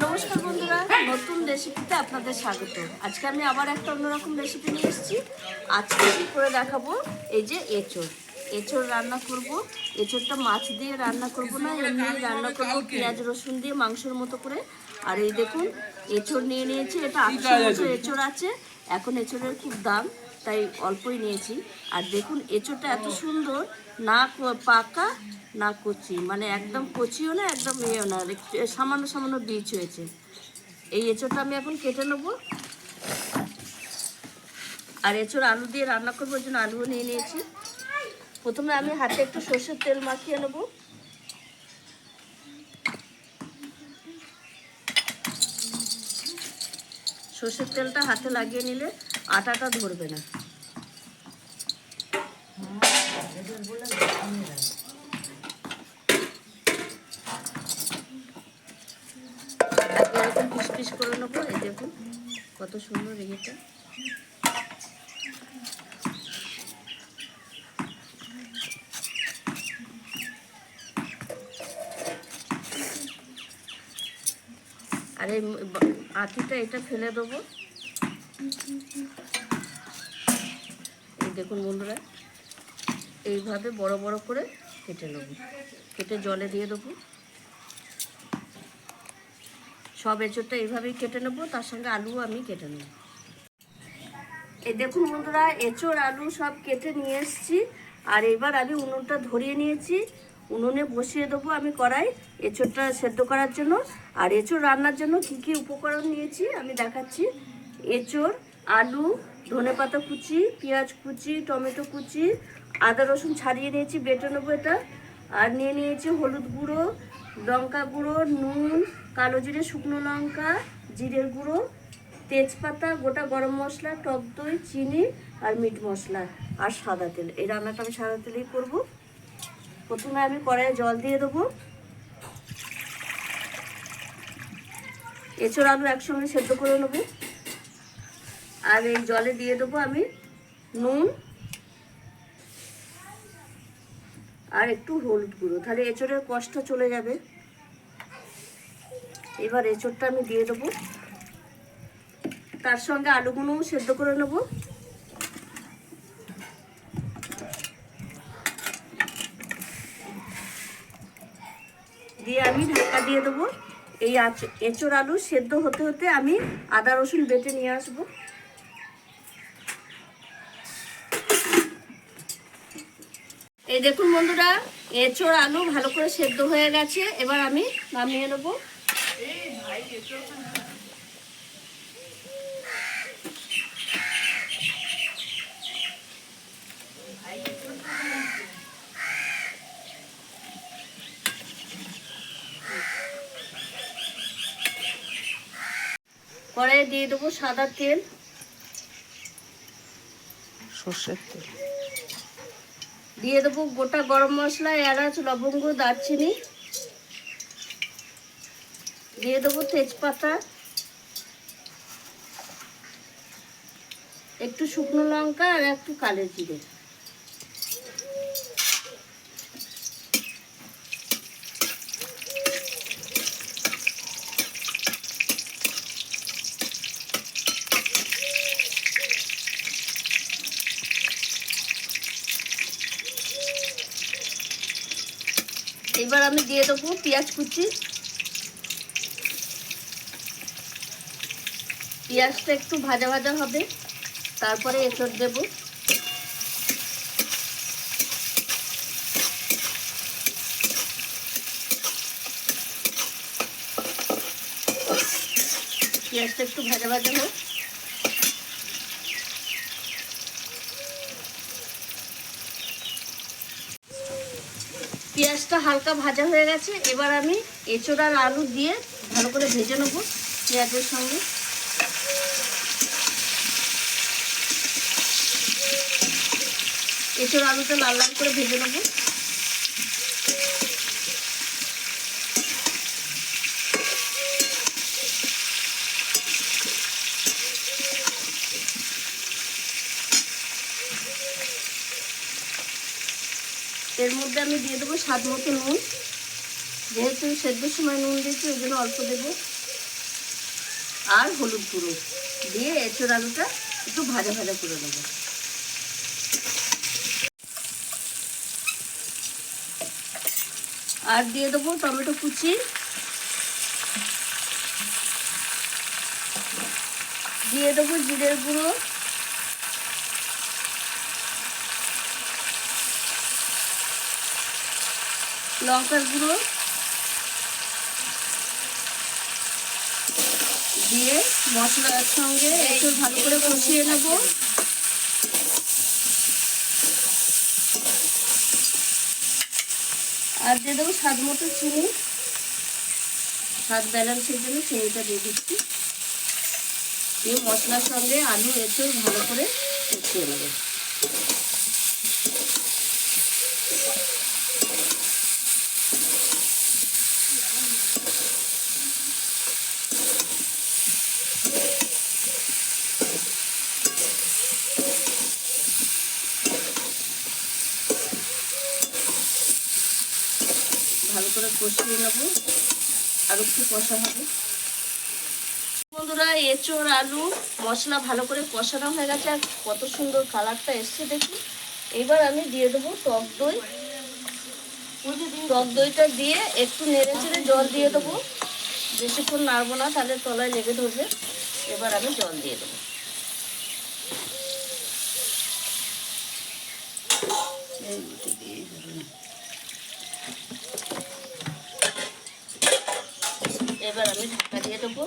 নমস্কার বন্ধুরা, নতুন রেসিপিতে আপনাদের স্বাগত। আজকে আমি আবার একটা অন্যরকম রেসিপি নিয়ে এসেছি। আজকে কি করে দেখাবো, এই যে এঁচোড় রান্না করব। এঁচোড়টা মাছ দিয়ে রান্না করব না, এমনি রান্না করব পেঁয়াজ রসুন দিয়ে মাংসের মতো করে। আর এই দেখুন এঁচোড় নিয়ে নিয়েছি, এটা 800 মতো এঁচোড় আছে। এখন এঁচোড়ের খুব দাম, তাই অল্পই নিয়েছি। আর দেখুন এঁচোড়টা এত সুন্দর, না পাকা না কচি, মানে একদম কচিও না একদম ইয়েও না, সামান্য সামান্য বীজ হয়েছে। এই এঁচোড়টা আমি এখন কেটে নেবো। আর এঁচোড় আলু দিয়ে রান্না করবো, ওই জন্য আলুও নিয়ে নিয়েছি। প্রথমে আমি হাতে একটু সর্ষের তেল মাখিয়ে নেব। সর্ষের তেলটা হাতে লাগিয়ে নিলে আটাটা ধরবে না। এরকম পিস পিস করে নেবো। এই দেখুন কত সুন্দর এটা। আর এই আঁটিটা এটা ফেলে দেবো। এই দেখুন বন্ধুরা, এইভাবে বড় বড় করে কেটে নেব। কেটে জলে দিয়ে দেবো। সব এঁচোড়টা এইভাবেই কেটে নেব, তার সঙ্গে আলুও আমি কেটে নেব। এই দেখুন বন্ধুরা, এঁচোড় আলু সব কেটে নিয়ে এসেছি। আর এবার আমি উনুনটা ধরিয়ে নিয়েছি। উনুনে বসিয়ে দেবো আমি কড়াই, এঁচোড়টা সেদ্ধ করার জন্য। আর এঁচোড় রান্নার জন্য কি কি উপকরণ নিয়েছি আমি দেখাচ্ছি। এঁচোড়, আলু, ধনেপাতা কুচি, পেঁয়াজ কুচি, টমেটো কুচি, আদা রসুন ছাড়িয়ে নিয়েছি, বেটে নেবো এটা। আর নিয়ে নিয়েছি হলুদ গুঁড়ো, লঙ্কা গুঁড়ো, নুন, কালো জিরে, শুকনো লঙ্কা, জিরের গুঁড়ো, তেজপাতা, গোটা গরম মশলা, টক দই, চিনি আর মিট মশলা আর সাদা তেল। এই রান্নাটা আমি সাদা তেলেই করবো। প্রথমে আমি কড়াইয়ে জল দিয়ে দেবো। এঁচোড় আলু একসঙ্গে সেদ্ধ করে নেবো। আর এই জলে দিয়ে দেবো আমি নুন আর একটু হলুদ গুঁড়ো, তাহলে এঁচোড়ের কষ্ট চলে যাবে। এবার এঁচোড়টা আমি দিয়ে দেবো, তার সঙ্গে আলুগুলোও সেদ্ধ করে নেব। দিয়ে আমি ঢাকা দিয়ে দেবো। এই এঁচোড় আলু সেদ্ধ হতে হতে আমি আদা রসুন বেটে নিয়ে আসবো। এই দেখুন বন্ধুরা, এঁচোড় আলু ভালো করে সেদ্ধ হয়ে গেছে। এবার আমি নামিয়ে নেবো। কড়াইয়ে দিয়ে দেবো সাদা তেল, সর্ষের তেল দিয়ে দেবো গোটা গরম মশলা, এলাচ, লবঙ্গ, দারচিনি, দিয়ে দেবো তেজপাতা, একটু শুকনো লঙ্কা আর একটু কালো জিরে। এবার আমি দিয়ে দেবো পেঁয়াজ কুচি। পেঁয়াজটা একটু ভাজা ভাজা হবে, তারপরে এঁচোড় দেব। পেঁয়াজটা একটু ভাজা ভাজা হোক। পেঁয়াজটা হালকা ভাজা হয়ে গেছে। এবার আমি এঁচোড় আর আলু দিয়ে ভালো করে ভেজে নেবো পেঁয়াজের সঙ্গে। এঁচোড় আলুটা লাল লাল করে ভেজে নেবো। এর মধ্যে আমি দিয়ে দেবো স্বাদ মতো নুন। যেহেতু সেদ্ধর সময় নুন দিয়েছি, ওই জন্য অল্প দেবো। আর হলুদ গুঁড়ো দিয়ে এঁচোড় আলুটা একটু ভাজা ভাজা করে নেবো। আর দিয়ে দেবো টমেটো কুচি, দিয়ে দেবো জিরের গুঁড়ো, লঙ্কার গুঁড়ো দিয়ে মশলার সঙ্গে একটু ভালো করে কষিয়ে নেব। আর দিয়ে দেবো স্বাদ মতো চিনি, স্বাদ ব্যালেন্সের জন্য চিনিটা দিয়ে দিচ্ছি। দিয়ে মশলার সঙ্গে আলু এঁচোড় ভালো করে কষিয়ে নেব। ভালো করে কষিয়ে নেব, আর একটু কষা হবে। বন্ধুরা এঁচোড় আলু মশলা ভালো করে কষানো হয়ে গেছে, আর কত সুন্দর কালারটা এসছে দেখুন। এবার আমি দিয়ে দেবো টক দই। টক দইটা দিয়ে একটু নেড়ে চেড়ে জল দিয়ে দেবো। বেশিক্ষণ নাড়বো না, তাহলে তলায় লেগে ধরবে। এবার আমি জল দিয়ে দেবো। এবার আমি ঢাকা দিয়ে দেবো।